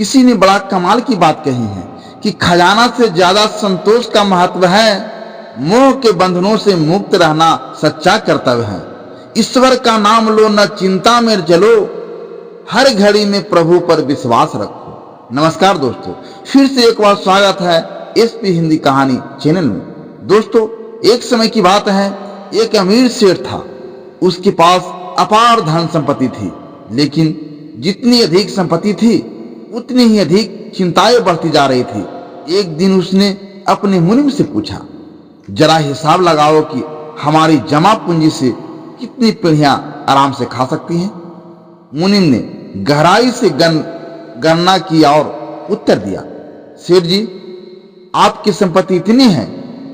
किसी ने बड़ा कमाल की बात कही है कि खजाना से ज्यादा संतोष का महत्व है। मोह के बंधनों से मुक्त रहना सच्चा कर्तव्य है। ईश्वर का नाम लो, न चिंता में जलो, हर घड़ी में प्रभु पर विश्वास रखो। नमस्कार दोस्तों, फिर से एक बार स्वागत है एसपी हिंदी कहानी चैनल में। दोस्तों, एक समय की बात है, एक अमीर सेठ था। उसके पास अपार धन संपत्ति थी, लेकिन जितनी अधिक संपत्ति थी उतनी ही अधिक चिंताएं बढ़ती जा रही थी। एक दिन उसने अपने मुनीम से पूछा, जरा हिसाब लगाओ कि हमारी जमा पूंजी से कितनी पीढ़ियां आराम से खा सकती हैं। मुनीम ने गहराई से गणना की और उत्तर दिया, सेठ जी, आपकी संपत्ति इतनी है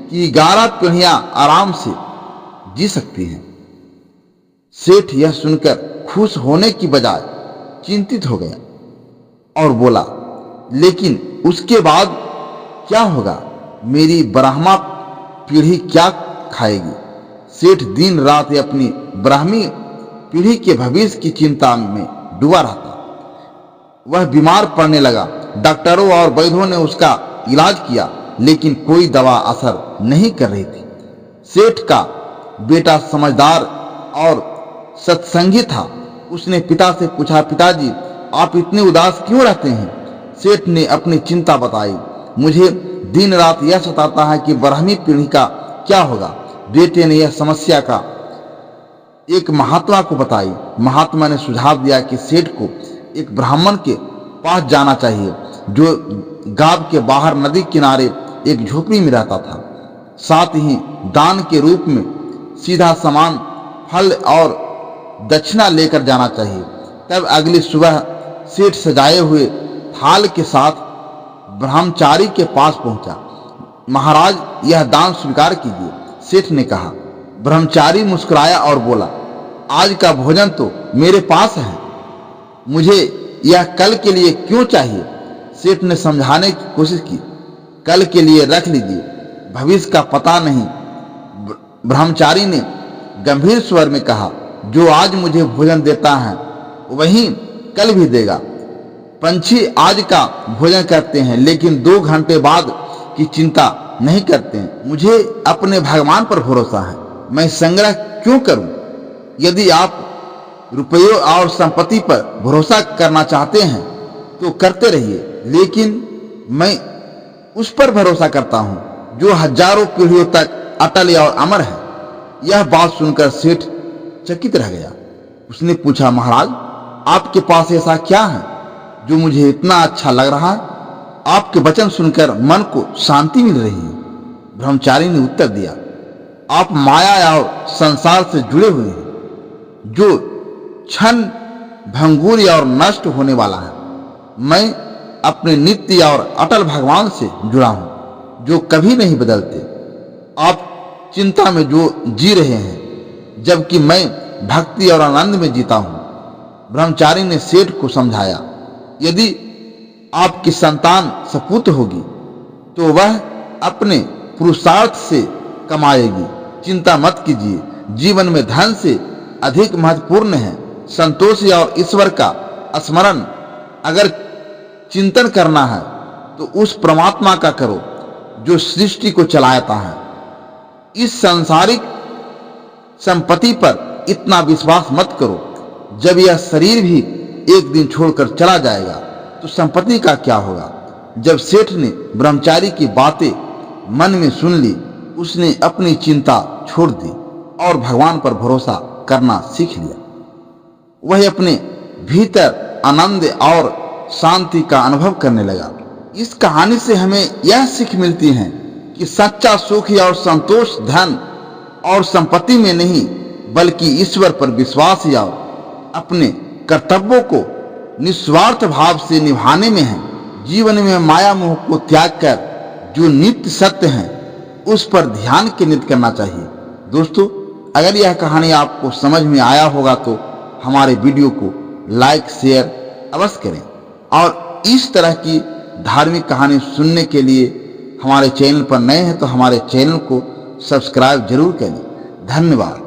कि 11 पीढ़ियां आराम से जी सकती हैं। सेठ यह सुनकर खुश होने की बजाय चिंतित हो गया और बोला, लेकिन उसके बाद क्या होगा? मेरी ब्राह्मा पीढ़ी क्या खाएगी? सेठ दिन रात अपनी ब्राह्मी पीढ़ी के भविष्य की चिंता में डूबा रहता। वह बीमार पड़ने लगा। डॉक्टरों और वैद्यों ने उसका इलाज किया, लेकिन कोई दवा असर नहीं कर रही थी। सेठ का बेटा समझदार और सत्संगी था। उसने पिता से पूछा, पिताजी, आप इतने उदास क्यों रहते हैं? सेठ ने अपनी चिंता बताई, मुझे दिन रात यह सताता है कि ब्राह्मी पीढ़ी का क्या होगा। बेटे ने यह समस्या का एक महात्मा को बताई। महात्मा ने सुझाव दिया कि सेठ को एक ब्राह्मण के पास जाना चाहिए, जो गांव के बाहर नदी किनारे एक झोपड़ी में रहता था। साथ ही दान के रूप में सीधा सामान, फल और दक्षिणा लेकर जाना चाहिए। तब अगली सुबह सेठ सजाए हुए थाल के साथ ब्रह्मचारी के पास पहुंचा। महाराज, यह दान स्वीकार कीजिए, सेठ ने कहा। ब्रह्मचारी मुस्कुराया और बोला, आज का भोजन तो मेरे पास है, मुझे यह कल के लिए क्यों चाहिए? सेठ ने समझाने की कोशिश की, कल के लिए रख लीजिए, भविष्य का पता नहीं। ब्रह्मचारी ने गंभीर स्वर में कहा, जो आज मुझे भोजन देता है वही कल भी देगा। पंछी आज का भोजन करते हैं, लेकिन 2 घंटे बाद की चिंता नहीं करते हैं। मुझे अपने भगवान पर भरोसा है, मैं संग्रह क्यों करूं? यदि आप रुपयों और संपत्ति पर भरोसा करना चाहते हैं तो करते रहिए, लेकिन मैं उस पर भरोसा करता हूं जो हजारों पीढ़ियों तक अटल और अमर है। यह बात सुनकर सेठ चकित रह गया। उसने पूछा, महाराज, आपके पास ऐसा क्या है जो मुझे इतना अच्छा लग रहा है? आपके वचन सुनकर मन को शांति मिल रही है। ब्रह्मचारी ने उत्तर दिया, आप माया और संसार से जुड़े हुए हैं, जो क्षण भंगुर और नष्ट होने वाला है। मैं अपने नित्य और अटल भगवान से जुड़ा हूं, जो कभी नहीं बदलते। आप चिंता में जो जी रहे हैं, जबकि मैं भक्ति और आनंद में जीता हूं। ब्रह्मचारी ने सेठ को समझाया, यदि आपकी संतान सपूत होगी तो वह अपने पुरुषार्थ से कमाएगी। चिंता मत कीजिए, जीवन में धन से अधिक महत्वपूर्ण है संतोष और ईश्वर का स्मरण। अगर चिंतन करना है तो उस परमात्मा का करो जो सृष्टि को चलाता है। इस सांसारिक संपत्ति पर इतना विश्वास मत करो। जब यह शरीर भी एक दिन छोड़कर चला जाएगा तो संपत्ति का क्या होगा? जब सेठ ने ब्रह्मचारी की बातें मन में सुन ली, उसने अपनी चिंता छोड़ दी और भगवान पर भरोसा करना सीख लिया। वह अपने भीतर आनंद और शांति का अनुभव करने लगा। इस कहानी से हमें यह सीख मिलती है कि सच्चा सुख और संतोष धन और संपत्ति में नहीं, बल्कि ईश्वर पर विश्वास या अपने कर्तव्यों को निस्वार्थ भाव से निभाने में है। जीवन में माया मोह को त्याग कर जो नित्य सत्य है उस पर ध्यान केंद्रित करना चाहिए। दोस्तों, अगर यह कहानी आपको समझ में आया होगा तो हमारे वीडियो को लाइक शेयर अवश्य करें, और इस तरह की धार्मिक कहानी सुनने के लिए हमारे चैनल पर नए हैं तो हमारे चैनल को सब्सक्राइब जरूर करें। धन्यवाद।